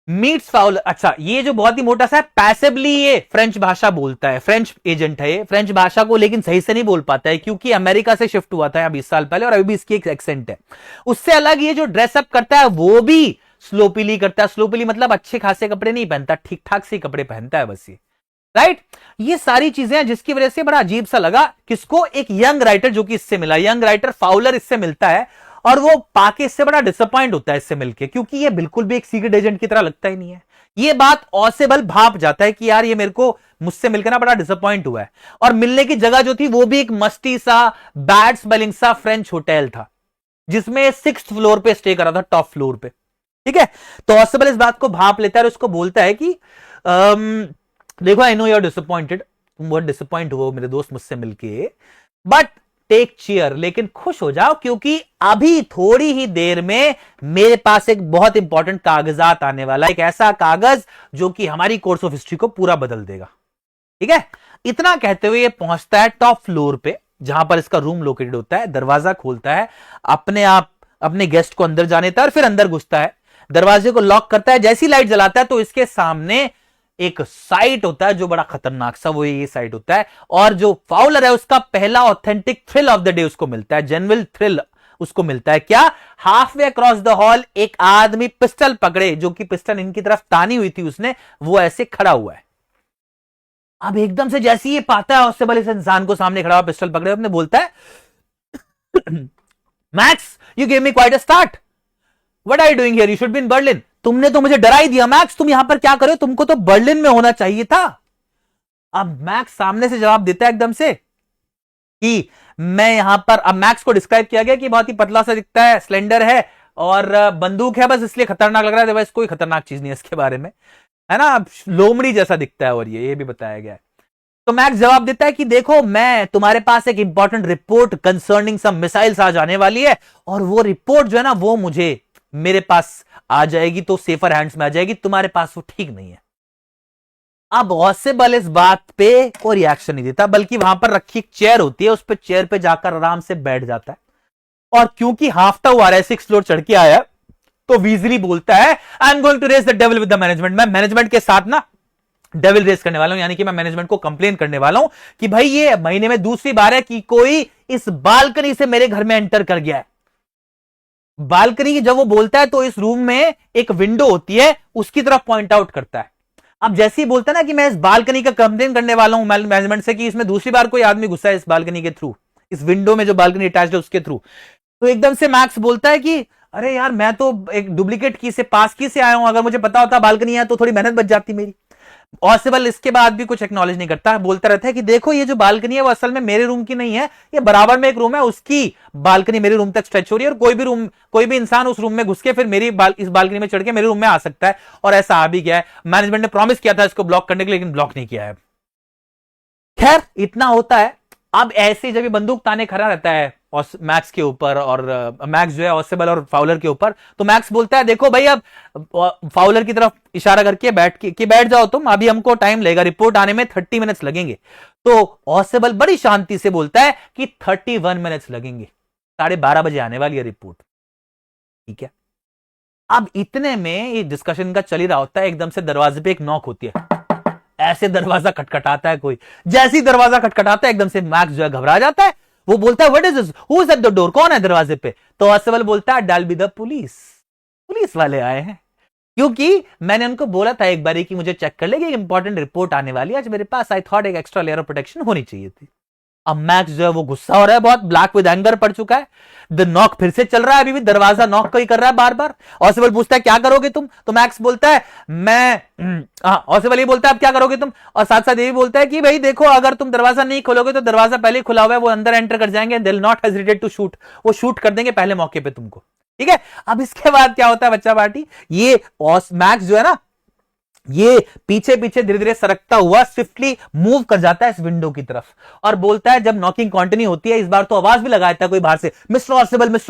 Meets Fowler, अच्छा ये जो बहुत ही मोटा सा है, पैसिवली ये फ्रेंच भाषा बोलता है, फ्रेंच एजेंट है ये, फ्रेंच भाषा को लेकिन सही से नहीं बोल पाता है क्योंकि अमेरिका से शिफ्ट हुआ था 20 साल पहले और अभी भी इसकी एक एक्सेंट है। उससे अलग ये जो ड्रेसअप करता है वो भी स्लोपीली करता है। स्लोपीली मतलब अच्छे खासे कपड़े नहीं पहनता, ठीक ठाक से कपड़े पहनता है बस ये, राइट। ये सारी चीजें हैं जिसकी वजह से बड़ा अजीब सा लगा किसको, एक यंग राइटर जो कि इससे मिला, यंग राइटर फाउलर इससे मिलता है और वो पाके इससे बड़ा डिसअपॉइंट होता है इससे मिलके, क्योंकि ये बिल्कुल भी एक सीक्रेट एजेंट की तरह लगता ही नहीं है। ये बात ऑसेबल भाप जाता है कि यार ये मेरे को मुझसे मिलकर ना बड़ा डिसअपॉइंट हुआ है। और मिलने की जगह जो थी वो भी एक मस्ती सा बैड स्मेलिंग सा फ्रेंच होटल था जिसमें 6th फ्लोर पे स्टे करा था, टॉप फ्लोर पे, ठीक है। तो ऑसेबल इस बात को भाप लेता है और उसको बोलता है कि देखो I know you are disappointed, तुम बहुत डिसअपॉइंट हो मेरे दोस्त मुझसे मिलके, बट टेक चेयर, लेकिन खुश हो जाओ क्योंकि अभी थोड़ी ही देर में मेरे पास एक बहुत इंपॉर्टेंट कागजात आने वाला है, एक ऐसा कागज जो कि हमारी कोर्स ऑफ हिस्ट्री को पूरा बदल देगा, ठीक है। इतना कहते हुए ये पहुंचता है टॉप फ्लोर पे जहां पर इसका रूम लोकेटेड होता है, दरवाजा खोलता है, अपने आप अपने गेस्ट को अंदर जाने देता है और फिर अंदर घुसता है, दरवाजे को लॉक करता है। जैसी लाइट जलाता है तो इसके सामने एक साइट होता है जो बड़ा खतरनाक सा, वो ये साइट होता है और जो फाउलर है उसका पहला authentic thrill of the day उसको मिलता है, जेन्युइन थ्रिल उसको मिलता है। क्या, half way across the hall एक आदमी पिस्टल पकड़े, जो कि पिस्टल इनकी तरफ तानी हुई थी उसने, वो ऐसे खड़ा हुआ है। अब एकदम से जैसे ये पाता है उससे भले इस इंसान को सामने खड़ा हुआ पिस्टल पकड़े, अपने बोलता है Max you give me quite a start, what are you doing here, you should be in Berlin. तुमने तो मुझे डरा ही दिया मैक्स, तुम यहां पर क्या कर रहे हो, तुमको तो बर्लिन में होना चाहिए था। अब मैक्स सामने से जवाब देता है एकदम से कि मैं यहां पर, अब मैक्स को डिस्क्राइब किया गया कि बहुत ही पतला सा दिखता है, स्लेंडर है और बंदूक है, बस इसलिए खतरनाक लग रहा है, बस कोई खतरनाक चीज नहीं है इसके बारे में, है ना, लोमड़ी जैसा दिखता है और ये भी बताया गया है। तो मैक्स जवाब देता है कि देखो मैं तुम्हारे पास एक इंपॉर्टेंट रिपोर्ट कंसर्निंग सम मिसाइल्स आ जाने वाली है और वो रिपोर्ट जो है ना वो मुझे मेरे पास आ जाएगी तो सेफर हैंड्स में आ जाएगी, तुम्हारे पास वो ठीक नहीं है। अब ऑसेबल इस बात पे कोई रिएक्शन नहीं देता, बल्कि वहां पर रखी एक चेयर होती है, उस पर चेयर पे जाकर आराम से बैठ जाता है और क्योंकि हाफता हुआ है 6 फ्लोर चढ़ के आया तो वीजली बोलता है I am going to raise the devil with the management, मैं मैनेजमेंट के साथ ना डेविल रेस करने वाला हूं, यानी कि मैं मैनेजमेंट को कंप्लेन करने वाला हूं कि भाई ये महीने में दूसरी बार है कि कोई इस बालकनी से मेरे घर में एंटर कर गया है। बालकनी की जब वो बोलता है तो इस रूम में एक विंडो होती है, उसकी तरफ पॉइंट आउट करता है। अब जैसे ही बोलता है ना कि मैं इस बालकनी का कंप्लेन करने वाला हूं मैनेजमेंट से कि इसमें दूसरी बार कोई आदमी घुसा है इस बालकनी के थ्रू, इस विंडो में जो बालकनी अटैच्ड है उसके थ्रू, तो एकदम से मैक्स बोलता है कि अरे यार मैं तो एक डुप्लीकेट की से पास की से आया हूं, अगर मुझे पता होता बालकनी है तो थोड़ी मेहनत बच जाती मेरी। ऑसेबल इसके बाद भी कुछ एक्नॉलेज नहीं करता, बोलता रहता है कि देखो ये जो बालकनी है वो असल में मेरे रूम की नहीं है, ये बराबर में एक रूम है, उसकी बालकनी मेरे रूम तक स्ट्रेच हो रही है और कोई भी इंसान उस रूम में घुस के फिर मेरी इस बालकनी में चढ़ के मेरे रूम में आ सकता है, और ऐसा आ भी गया है। मैनेजमेंट ने प्रॉमिस किया था इसको ब्लॉक करने के लिए, लेकिन ब्लॉक नहीं किया है। खैर इतना होता है। अब ऐसे जब ये बंदूक ताने खड़ा रहता है मैक्स के ऊपर और मैक्स जो है ऑसेबल और फाउलर के ऊपर, तो मैक्स बोलता है देखो भाई, अब फाउलर की तरफ इशारा करके बैठ जाओ तुम, अभी हमको टाइम लगेगा, रिपोर्ट आने में 30 मिनट्स लगेंगे। तो ऑसेबल बड़ी शांति से बोलता है कि 31 मिनट्स लगेंगे, 12:30 बजे आने वाली है रिपोर्ट, ठीक है। अब इतने में ये डिस्कशन का चल ही रहा होता है, एकदम से दरवाजे पे एक नॉक होती है, ऐसे दरवाजा खटखटाता है कोई, जैसी दरवाजा खटखटाता है एकदम से मैक्स जो है घबरा जाता है, वो बोलता है what is this, who is at the door, कौन है दरवाजे पे। तो ऑसेबल बोलता है that'll be the police, police वाले आए हैं, क्योंकि मैंने उनको बोला था एक बारी कि मुझे चेक कर लेगी, इंपॉर्टेंट रिपोर्ट आने वाली है आज मेरे पास, आई थॉट एक एक्स्ट्रा लेयर ऑफ प्रोटेक्शन होनी चाहिए थी। अब मैक्स जो है वो गुस्सा हो रहा है, बहुत ब्लैक विद एंगर पड़ चुका है। द नॉक फिर से चल रहा है, अभी भी दरवाजा नॉक कोई कर रहा है बार बार। ऑसेबल पूछता है क्या करोगे तुम, तो मैक्स बोलता है ऑसेबल ये बोलता है अब क्या करोगे तुम, और साथ साथ ये भी बोलता है कि भाई देखो अगर तुम दरवाजा नहीं खोलोगे तो दरवाजा पहले खुला हुआ है, वो अंदर एंटर कर जाएंगे, they will not hesitate to shoot, वो शूट कर देंगे पहले मौके पे तुमको, ठीक है। अब इसके बाद क्या होता है बच्चा पार्टी, ये मैक्स जो है ना ये पीछे पीछे धीरे धीरे सरकता हुआ स्विफ्टली मूव कर जाता है इस विंडो की तरफ, और बोलता है जब नॉकिंग कंटिन्यू होती है, इस बार तो आवाज भी लगाया था कोई बाहर से मिस्टर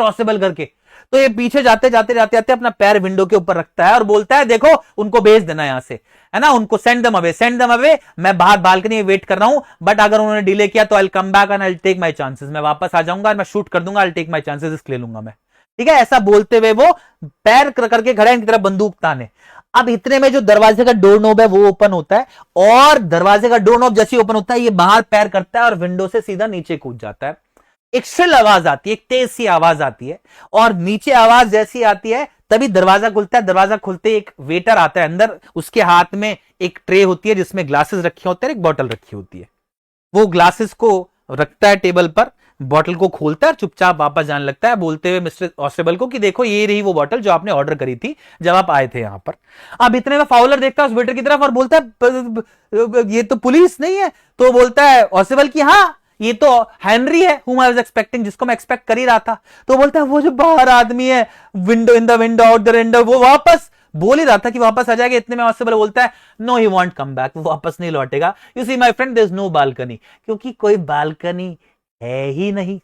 ऑसेबल करके, तो ये पीछे जाते जाते अपना पैर विंडो के ऊपर रखता है और बोलता है देखो उनको भेज देना यहां से, है ना, उनको सेंड दम अवे, मैं बाहर बालकनी में वेट कर रहा हूं, बट अगर उन्होंने डिले किया तो I will come back and I will take my chances, मैं वापस आ जाऊंगा, मैं शूट कर दूंगा, I will take my chances, risk ले लूंगा मैं, ठीक है। ऐसा बोलते हुए वो पैर करके खड़े हैं इनकी तरफ बंदूक ताने। अब इतने में जो दरवाजे का डोर नॉब है वो ओपन होता है, और दरवाजे का डोर नॉब जैसे ओपन होता है ये बाहर पैर करता है और विंडो से सीधा नीचे कूद जाता है। एक श्रिल आवाज आती है, एक तेज सी आवाज आती है, और नीचे आवाज जैसी आती है तभी दरवाजा खुलता है। दरवाजा खुलते एक वेटर आता है अंदर, उसके हाथ में एक ट्रे होती है जिसमें ग्लासेस रखे होते हैं, एक बॉटल रखी होती है। वो ग्लासेस को रखता है टेबल पर, बॉटल को खोलता है और चुपचाप वापस जाने लगता है, बोलते हुए मिस्टर ऑस्टेबल को कि देखो ये रही वो बॉटल जो आपने ऑर्डर करी थी जब आप आए थे यहां पर। अब इतने में फाउलर देखता है उस वेटर की तरफ और बोलता है ये तो पुलिस नहीं है। तो बोलता है ऑस्टेबल की हाँ ये तो हेनरी है, whom I was expecting, जिसको मैं एक्सपेक्ट कर ही रहा था। तो बोलता है वो जो बाहर आदमी है, window in the window out the window, वो वापस बोल ही रहा था कि वापस आ जाएगा। इतने में ऑस्टेबल बोलता है no he won't come back, वो वापस नहीं लौटेगा। You see my friend there is no balcony, क्योंकि कोई बालकनी है ही नहीं।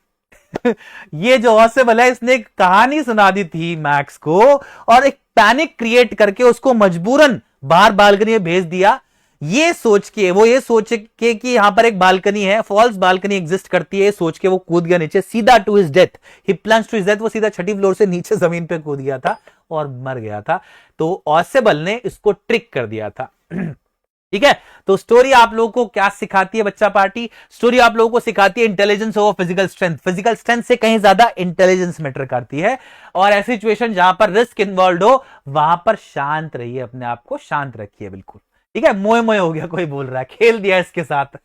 ये जो ऑस्टेबल है इसने एक कहानी सुना दी थी मैक्स को, और एक पैनिक क्रिएट करके उसको मजबूरन बाहर बालकनी में भेज दिया, ये सोच के कि यहां पर एक बालकनी है, फॉल्स बालकनी एग्जिस्ट करती है, सोच के वो कूद गया नीचे सीधा to his death. He plunged to his death, वो सीधा छठी फ्लोर से नीचे जमीन पे कूद गया था और मर गया था। तो ऑस्टेबल ने इसको ट्रिक कर दिया था। ठीक है, तो स्टोरी आप लोगों को क्या सिखाती है बच्चा पार्टी? स्टोरी आप लोगों को सिखाती है intelligence over physical strength. Physical strength से कहीं ज्यादा इंटेलिजेंस मैटर करती है, और ऐसी सिचुएशन जहां पर रिस्क इन्वॉल्व हो वहां पर शांत रहिए, अपने आप को शांत रखिए बिल्कुल। ठीक है, मोए मोए हो गया कोई बोल रहा है, खेल दिया इसके साथ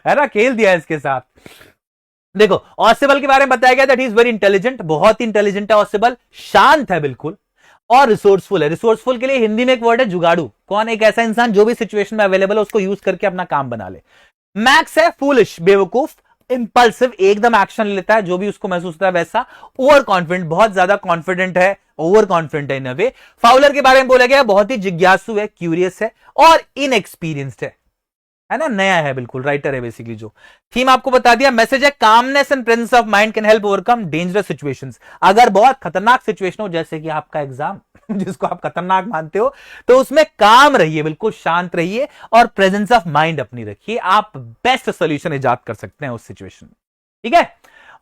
है ना, खेल दिया इसके साथ। देखो ऑस्टेबल के बारे में बताया गया that he is very intelligent, बहुत ही इंटेलिजेंट है ऑस्टेबल, शांत है बिल्कुल, और रिसोर्सफुल है। रिसोर्सफुल के लिए हिंदी में एक वर्ड है जुगाड़ू। कौन? एक ऐसा इंसान जो भी सिचुएशन में अवेलेबल है उसको यूज करके अपना काम बना ले। मैक्स है फूलिश, बेवकूफ, इंपल्सिव, एकदम एक्शन लेता है जो भी उसको महसूस होता है वैसा। ओवर कॉन्फिडेंट, बहुत ज्यादा कॉन्फिडेंट है, ओवर कॉन्फिडेंट है इन अ वे। फाउलर के बारे में बोला गया बहुत ही जिज्ञासु है, क्यूरियस है, और इनएक्सपीरियंस्ड है ना, नया है बिल्कुल, राइटर है बेसिकली। जो थीम आपको बता दिया, मैसेज है calmness and presence of mind can help overcome dangerous situations. अगर बहुत खतरनाक सिचुएशन हो जैसे कि आपका एग्जाम जिसको आप खतरनाक मानते हो, तो उसमें काम रहिए, बिल्कुल शांत रहिए, और प्रेजेंस ऑफ माइंड अपनी रखिए, आप बेस्ट सोल्यूशन इजाद कर सकते हैं उस सिचुएशन में। ठीक है,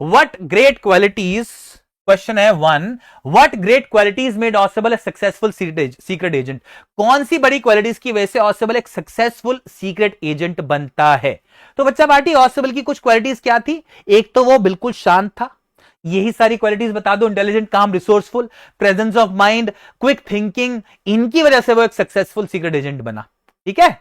व्हाट ग्रेट क्वालिटीज, क्वेश्चन है 1, what great qualities made Ausable a successful secret agent? कौन सी बड़ी क्वालिटीज की वजह से ऑस्टेबल एक सक्सेसफुल सीक्रेट एजेंट बनता है? तो बच्चा पार्टी ऑस्टेबल की कुछ क्वालिटीज क्या थी? एक तो वो बिल्कुल शांत था, यही सारी क्वालिटीज बता दो, इंटेलिजेंट, काम, resourceful, presence of mind, quick thinking, इनकी वजह से वो एक सक्सेसफुल सीक्रेट एजेंट बना। ठीक है,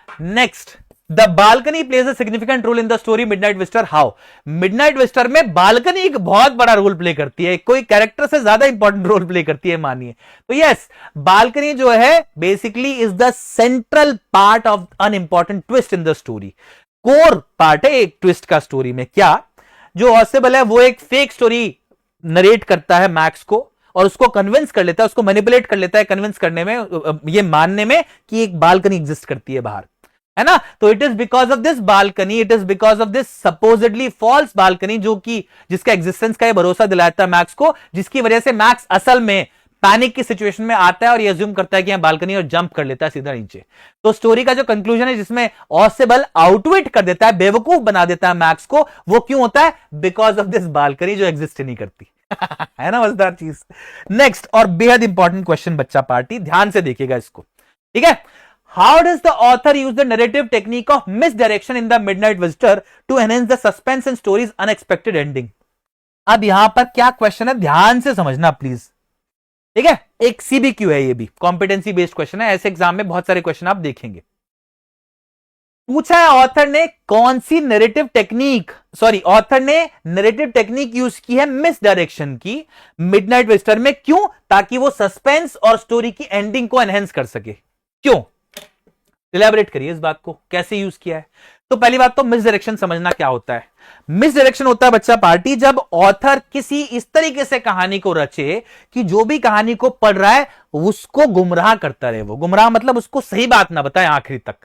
next, the balcony plays a significant role in the story Midnight Visitor. How? Midnight Visitor में बालकनी एक बहुत बड़ा रोल प्ले करती है, कोई कैरेक्टर से ज्यादा इंपॉर्टेंट रोल प्ले करती है मानिए। तो यस, बालकनी जो है basically is the central part of an important twist in the story. Core part है एक ट्विस्ट का स्टोरी में। क्या? जो ऑस्टेबल है वो एक फेक स्टोरी नरेट करता है मैक्स को, और उसको कन्विंस कर लेता है, उसको मैनिपुलेट कर लेता है कन्विंस करने में, ये मानने में कि एक बालकनी एग्जिस्ट करती है बाहर, है ना। तो it is because of this balcony, it is because of this supposedly false balcony, जो कि जिसका एग्जिस्टेंस का ये भरोसा दिलाता है मैक्स को, जिसकी वजह से मैक्स असल में पैनिक की सिचुएशन में आता है और ये अज्यूम करता है कि यहां बालकनी, और जंप कर लेता है सीधा नीचे। तो स्टोरी का जो कंक्लूजन है जिसमें ऑस्टेबल आउटविट कर देता है, बेवकूफ बना देता है मैक्स को, वो क्यों होता है? बिकॉज ऑफ दिस बालकनी जो एग्जिस्ट नहीं करती है ना, मजेदार चीज। नेक्स्ट, और बेहद इंपॉर्टेंट क्वेश्चन बच्चा पार्टी, ध्यान से देखिएगा इसको। ठीक है, how does the author use the narrative technique of misdirection in the Midnight Visitor to enhance the suspense and story's unexpected ending? अब यहां पर क्या क्वेश्चन है, ध्यान से समझना प्लीज। ठीक है, एक सीबीक्यू है, ये भी कॉम्पिटेंसी बेस्ड क्वेश्चन है, ऐसे एग्जाम में बहुत सारे क्वेश्चन आप देखेंगे। पूछा है ऑथर ने कौन सी नैरेटिव टेक्निक, ऑथर ने नैरेटिव टेक्निक यूज की है मिसडायरेक्शन की मिडनाइट विजिटर में, क्यों? ताकि वो सस्पेंस और स्टोरी की एंडिंग को एनहेंस कर सके। क्यों? इलैबोरेट करिए इस बात को, कैसे यूज किया है। तो पहली बात तो मिसडायरेक्शन समझना क्या होता है। मिसडायरेक्शन होता है बच्चा पार्टी जब ऑथर किसी इस तरीके से कहानी को रचे कि जो भी कहानी को पढ़ रहा है उसको गुमराह करता रहे। वो गुमराह मतलब उसको सही बात ना बताए आखिरी तक।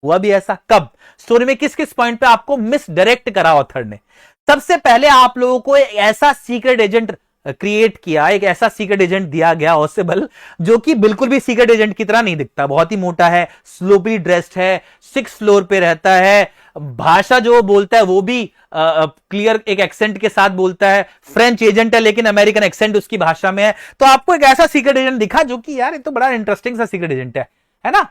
हुआ भी ऐसा कब? स्टोरी में किस किस पॉइंट पे आपको मिसडायरेक्ट करा ऑथर ने? सबसे पहले आप लोगों को एक ऐसा सीक्रेट एजेंट क्रिएट किया, एक ऐसा सीक्रेट एजेंट दिया गया ऑस्टेबल, जो कि बिल्कुल भी सीक्रेट एजेंट की तरह नहीं दिखता। बहुत ही मोटा है, स्लोपी ड्रेस्ड है, 6th फ्लोर पे रहता है, भाषा जो बोलता है वो भी क्लियर एक एक्सेंट के साथ बोलता है, फ्रेंच एजेंट है लेकिन अमेरिकन एक्सेंट उसकी भाषा में है। तो आपको एक ऐसा सीक्रेट एजेंट दिखा जो कि यार ये तो बड़ा इंटरेस्टिंग सा सीक्रेट एजेंट है ना।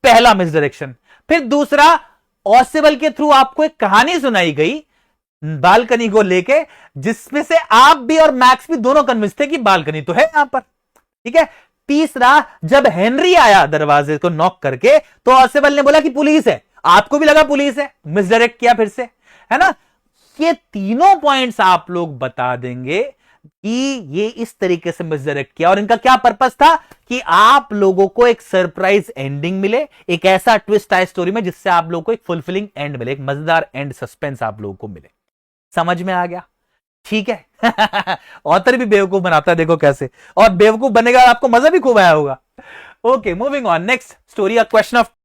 पहला मिस डायरेक्शन। फिर दूसरा, ऑसिबल के थ्रू आपको एक कहानी सुनाई गई बालकनी को लेके, जिसमें से आप भी और मैक्स भी दोनों कन्विंस थे कि बालकनी तो है यहां पर, ठीक है। तीसरा, जब हेनरी आया दरवाजे को नॉक करके तो ऑसिबल ने बोला कि पुलिस है, आपको भी लगा पुलिस है, मिसडायरेक्ट किया फिर से, है ना। ये तीनों पॉइंट्स आप लोग बता देंगे कि ये इस तरीके से मिसडायरेक्ट किया और इनका क्या पर्पस था कि आप लोगों को एक सरप्राइज एंडिंग मिले, एक ऐसा ट्विस्ट आए स्टोरी में जिससे आप लोगों को एक फुलफिलिंग एंड मिले, एक मजेदार एंड सस्पेंस आप लोगों को मिले। समझ में आ गया? ठीक है। ऑथर भी बेवकूफ बनाता है, देखो कैसे, और बेवकूफ बनेगा आपको मजा भी खूब आया होगा। Okay, moving on, next story, a question of